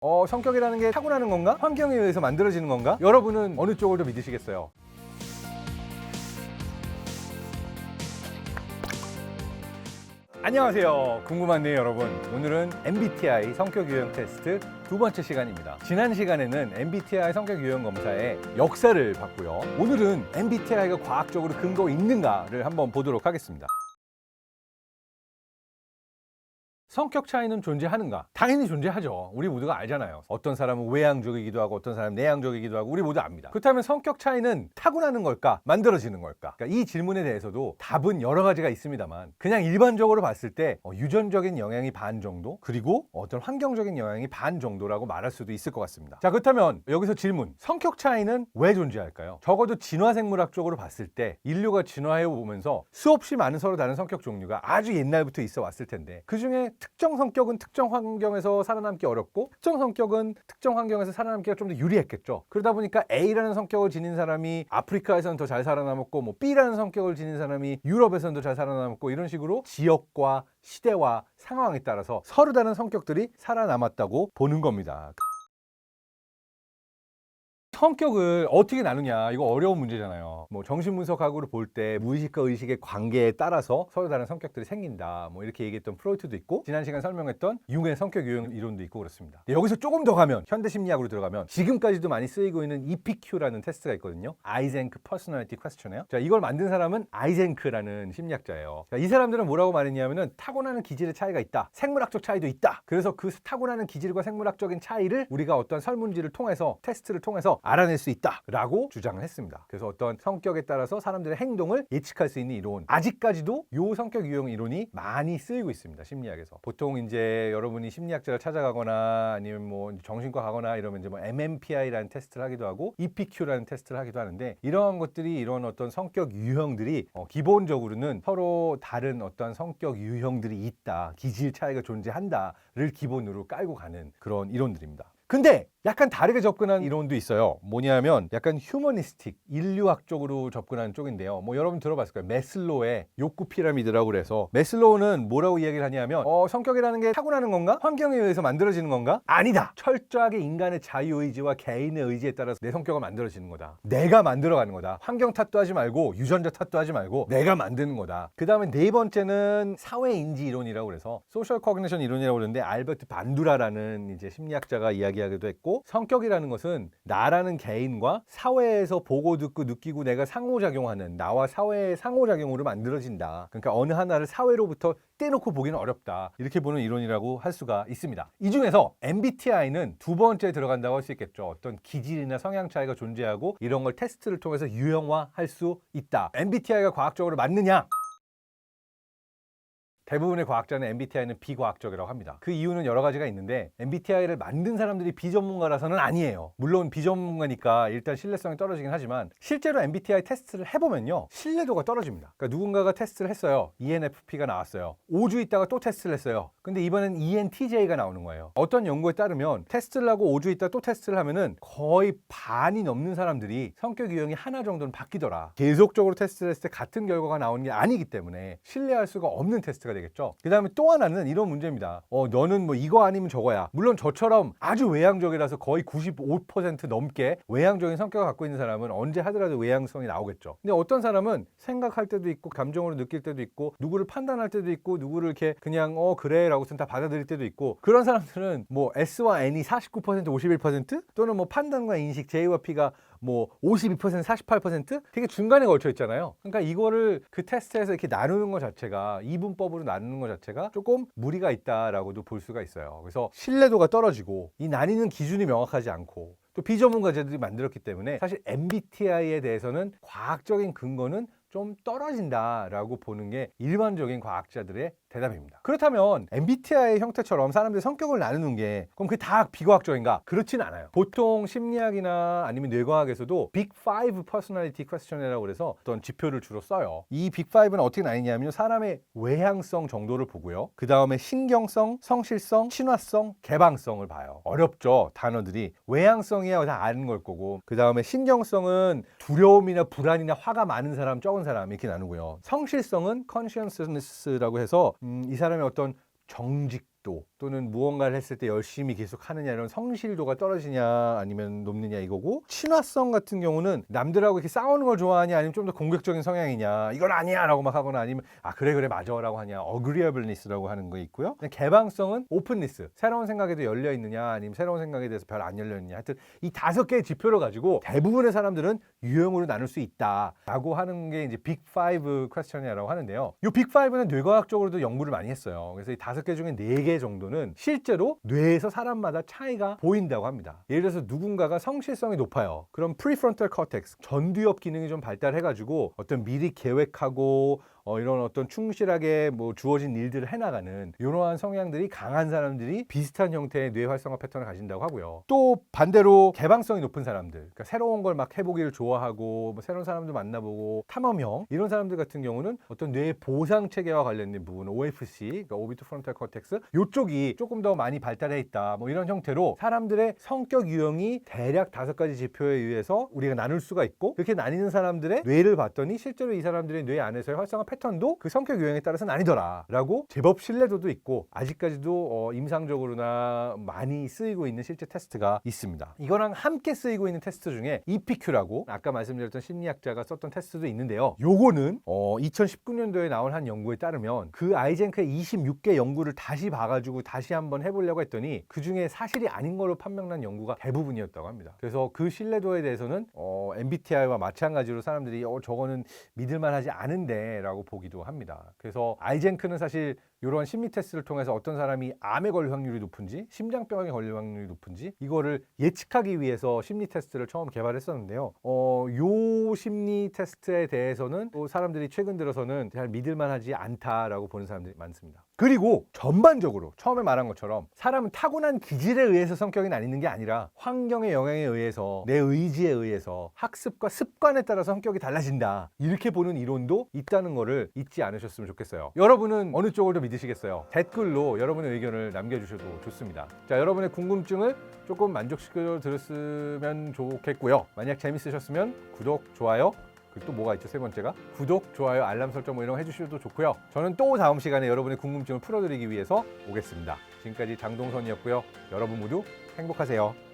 성격이라는 게 타고나는 건가? 환경에 의해서 만들어지는 건가? 여러분은 어느 쪽을 더 믿으시겠어요? 안녕하세요. 궁금한데요, 여러분. 오늘은 MBTI 성격 유형 테스트 두 번째 시간입니다. 지난 시간에는 MBTI 성격 유형 검사의 역사를 봤고요. 오늘은 MBTI가 과학적으로 근거 있는가를 한번 보도록 하겠습니다. 성격 차이는 존재하는가? 당연히 존재하죠. 우리 모두가 알잖아요. 어떤 사람은 외향적이기도 하고 어떤 사람은 내향적이기도 하고 우리 모두 압니다. 그렇다면 성격 차이는 타고나는 걸까? 만들어지는 걸까? 그러니까 이 질문에 대해서도 답은 여러 가지가 있습니다만 그냥 일반적으로 봤을 때 유전적인 영향이 반 정도 그리고 어떤 환경적인 영향이 반 정도라고 말할 수도 있을 것 같습니다. 자, 그렇다면 여기서 질문. 성격 차이는 왜 존재할까요? 적어도 진화생물학적으로 봤을 때 인류가 진화해 오면서 수없이 많은 서로 다른 성격 종류가 아주 옛날부터 있어 왔을 텐데 그중에 특정 성격은 특정 환경에서 살아남기 어렵고 특정 성격은 특정 환경에서 살아남기가 좀 더 유리했겠죠. 그러다 보니까 A라는 성격을 지닌 사람이 아프리카에서는 더 잘 살아남았고 뭐 B라는 성격을 지닌 사람이 유럽에서는 더 잘 살아남았고 이런 식으로 지역과 시대와 상황에 따라서 서로 다른 성격들이 살아남았다고 보는 겁니다. 성격을 어떻게 나누냐 이거 어려운 문제잖아요. 뭐 정신분석학으로 볼 때 무의식과 의식의 관계에 따라서 서로 다른 성격들이 생긴다 뭐 이렇게 얘기했던 프로이트도 있고 지난 시간 설명했던 융의 성격 유형 이론도 있고 그렇습니다. 여기서 조금 더 가면 현대심리학으로 들어가면 지금까지도 많이 쓰이고 있는 EPQ라는 테스트가 있거든요. 아이젠크 퍼스널리티 퀘스천이에요. 자, 이걸 만든 사람은 아이젠크라는 심리학자예요. 자, 이 사람들은 뭐라고 말했냐면은 타고나는 기질의 차이가 있다. 생물학적 차이도 있다. 그래서 그 타고나는 기질과 생물학적인 차이를 우리가 어떤 설문지를 통해서 테스트를 통해서 알아낼 수 있다라고 주장을 했습니다. 그래서 어떤 성격에 따라서 사람들의 행동을 예측할 수 있는 이론, 아직까지도 요 성격 유형 이론이 많이 쓰이고 있습니다. 심리학에서. 보통 이제 여러분이 심리학자를 찾아가거나 아니면 뭐 정신과 가거나 이러면 이제 뭐 MMPI라는 테스트를 하기도 하고 EPQ라는 테스트를 하기도 하는데 이러한 것들이 이런 어떤 성격 유형들이 기본적으로는 서로 다른 어떤 성격 유형들이 있다, 기질 차이가 존재한다를 기본으로 깔고 가는 그런 이론들입니다. 근데 약간 다르게 접근한 이론도 있어요. 뭐냐면 약간 휴머니스틱, 인류학적으로 접근하는 쪽인데요. 뭐 여러분 들어봤을 거예요. 매슬로우의 욕구 피라미드라고 그래서 매슬로우는 뭐라고 이야기를 하냐면 성격이라는 게 타고나는 건가? 환경에 의해서 만들어지는 건가? 아니다. 철저하게 인간의 자유의지와 개인의 의지에 따라서 내 성격을 만들어지는 거다. 내가 만들어가는 거다. 환경 탓도 하지 말고 유전자 탓도 하지 말고 내가 만드는 거다. 그 다음에 네 번째는 사회인지 이론이라고 그래서 소셜 코그니션 이론이라고 그러는데 알베르트 반두라라는 이제 심리학자가 이야기하기도 했고 성격이라는 것은 나라는 개인과 사회에서 보고 듣고 느끼고 내가 상호작용하는 나와 사회의 상호작용으로 만들어진다. 그러니까 어느 하나를 사회로부터 떼놓고 보기는 어렵다. 이렇게 보는 이론이라고 할 수가 있습니다. 이 중에서 MBTI는 두 번째에 들어간다고 할 수 있겠죠. 어떤 기질이나 성향 차이가 존재하고 이런 걸 테스트를 통해서 유형화할 수 있다. MBTI가 과학적으로 맞느냐? 대부분의 과학자는 MBTI는 비과학적이라고 합니다. 그 이유는 여러 가지가 있는데 MBTI를 만든 사람들이 비전문가라서는 아니에요. 물론 비전문가니까 일단 신뢰성이 떨어지긴 하지만 실제로 MBTI 테스트를 해보면요. 신뢰도가 떨어집니다. 그러니까 누군가가 테스트를 했어요. ENFP가 나왔어요. 5주 있다가 또 테스트를 했어요. 근데 이번엔 ENTJ가 나오는 거예요. 어떤 연구에 따르면 테스트를 하고 5주 있다 또 테스트를 하면은 거의 반이 넘는 사람들이 성격 유형이 하나 정도는 바뀌더라. 계속적으로 테스트를 했을 때 같은 결과가 나오는 게 아니기 때문에 신뢰할 수가 없는 테스트가 되겠죠. 그 다음에 또 하나는 이런 문제입니다. 너는 뭐 이거 아니면 저거야. 물론 저처럼 아주 외향적이라서 거의 95% 넘게 외향적인 성격을 갖고 있는 사람은 언제 하더라도 외향성이 나오겠죠. 근데 어떤 사람은 생각할 때도 있고 감정으로 느낄 때도 있고 누구를 판단할 때도 있고 누구를 이렇게 그냥 그래 라고선 다 받아들일 때도 있고 그런 사람들은 뭐 S와 N이 49% 51% 또는 뭐 판단과 인식 J와 P가 뭐 52% 48% 되게 중간에 걸쳐 있잖아요. 그러니까 이거를 그 테스트에서 이렇게 나누는 것 자체가 이분법으로 나누는 것 자체가 조금 무리가 있다라고도 볼 수가 있어요. 그래서 신뢰도가 떨어지고 이 나뉘는 기준이 명확하지 않고 또 비전문가들이 만들었기 때문에 사실 MBTI에 대해서는 과학적인 근거는 좀 떨어진다라고 보는 게 일반적인 과학자들의 대답입니다. 그렇다면 MBTI의 형태처럼 사람들의 성격을 나누는 게 그럼 그게 다 비과학적인가? 그렇진 않아요. 보통 심리학이나 아니면 뇌과학에서도 빅 5 퍼스널리티 퀘스천이라고 그래서 어떤 지표를 주로 써요. 이 빅 5는 어떻게 나뉘냐면요. 사람의 외향성 정도를 보고요. 그 다음에 신경성, 성실성, 친화성, 개방성을 봐요. 어렵죠, 단어들이. 외향성이야 다 아는 걸 거고 그 다음에 신경성은 두려움이나 불안이나 화가 많은 사람, 적은 사람 이렇게 나누고요. 성실성은 conscientiousness라고 해서 이 사람의 어떤 정직 몰입도 또는 무언가를 했을 때 열심히 계속 하느냐 이런 성실도가 떨어지냐 아니면 높느냐 이거고, 친화성 같은 경우는 남들하고 이렇게 싸우는 걸 좋아하냐 아니면 좀 더 공격적인 성향이냐, 이건 아니야 라고 막 하거나 아니면 그래 맞아 라고 하냐, agreeableness라고 하는 거 있고요. 개방성은 openness, 새로운 생각에도 열려 있느냐 아니면 새로운 생각에 대해서 별 안 열려 있느냐, 하여튼 이 5개의 지표를 가지고 대부분의 사람들은 유형으로 나눌 수 있다라고 하는 게 이제 빅 5 퀘스천이라고 하는데요. 이 빅 5는 뇌과학적으로도 연구를 많이 했어요. 그래서 이 5개 중에 4개 정도는 실제로 뇌에서 사람마다 차이가 보인다고 합니다. 예를 들어서 누군가가 성실성이 높아요. 그럼 프리프론탈 코텍스, 전두엽 기능이 좀 발달해가지고 어떤 미리 계획하고 이런 어떤 충실하게 뭐 주어진 일들을 해나가는 이러한 성향들이 강한 사람들이 비슷한 형태의 뇌 활성화 패턴을 가진다고 하고요. 또 반대로 개방성이 높은 사람들, 그러니까 새로운 걸 막 해보기를 좋아하고 뭐 새로운 사람들 만나보고 탐험형, 이런 사람들 같은 경우는 어떤 뇌의 보상 체계와 관련된 부분, OFC, 그러니까 오비트 프론탈 코텍스, 이쪽이 조금 더 많이 발달해 있다, 뭐 이런 형태로 사람들의 성격 유형이 대략 5가지 지표에 의해서 우리가 나눌 수가 있고, 그렇게 나뉘는 사람들의 뇌를 봤더니 실제로 이 사람들의 뇌 안에서의 활성화 패턴도 그 성격 유형에 따라서는 아니더라 라고 제법 신뢰도도 있고, 아직까지도 임상적으로나 많이 쓰이고 있는 실제 테스트가 있습니다. 이거랑 함께 쓰이고 있는 테스트 중에 EPQ라고 아까 말씀드렸던 심리학자가 썼던 테스트도 있는데요. 요거는 2019년도에 나온 한 연구에 따르면 그 아이젠크의 26개 연구를 다시 봐가지고 다시 한번 해보려고 했더니 그 중에 사실이 아닌 걸로 판명난 연구가 대부분이었다고 합니다. 그래서 그 신뢰도에 대해서는 MBTI와 마찬가지로 사람들이 저거는 믿을만하지 않은데 라고 보기도 합니다. 그래서 아이젠크는 사실 이러한 심리 테스트를 통해서 어떤 사람이 암에 걸릴 확률이 높은지 심장병에 걸릴 확률이 높은지 이거를 예측하기 위해서 심리 테스트를 처음 개발했었는데요. 요 심리 테스트에 대해서는 또 사람들이 최근 들어서는 잘 믿을만하지 않다라고 보는 사람들이 많습니다. 그리고 전반적으로 처음에 말한 것처럼 사람은 타고난 기질에 의해서 성격이 나뉘는 게 아니라 환경의 영향에 의해서, 내 의지에 의해서, 학습과 습관에 따라서 성격이 달라진다, 이렇게 보는 이론도 있다는 거를 잊지 않으셨으면 좋겠어요. 여러분은 어느 쪽을 더 믿으시겠어요? 댓글로 여러분의 의견을 남겨주셔도 좋습니다. 자, 여러분의 궁금증을 조금 만족시켜 드렸으면 좋겠고요. 만약 재밌으셨으면 구독, 좋아요, 그리고 또 뭐가 있죠? 세 번째가 구독, 좋아요, 알람 설정 뭐 이런 거 해주셔도 좋고요. 저는 또 다음 시간에 여러분의 궁금증을 풀어드리기 위해서 오겠습니다. 지금까지 장동선이었고요. 여러분 모두 행복하세요.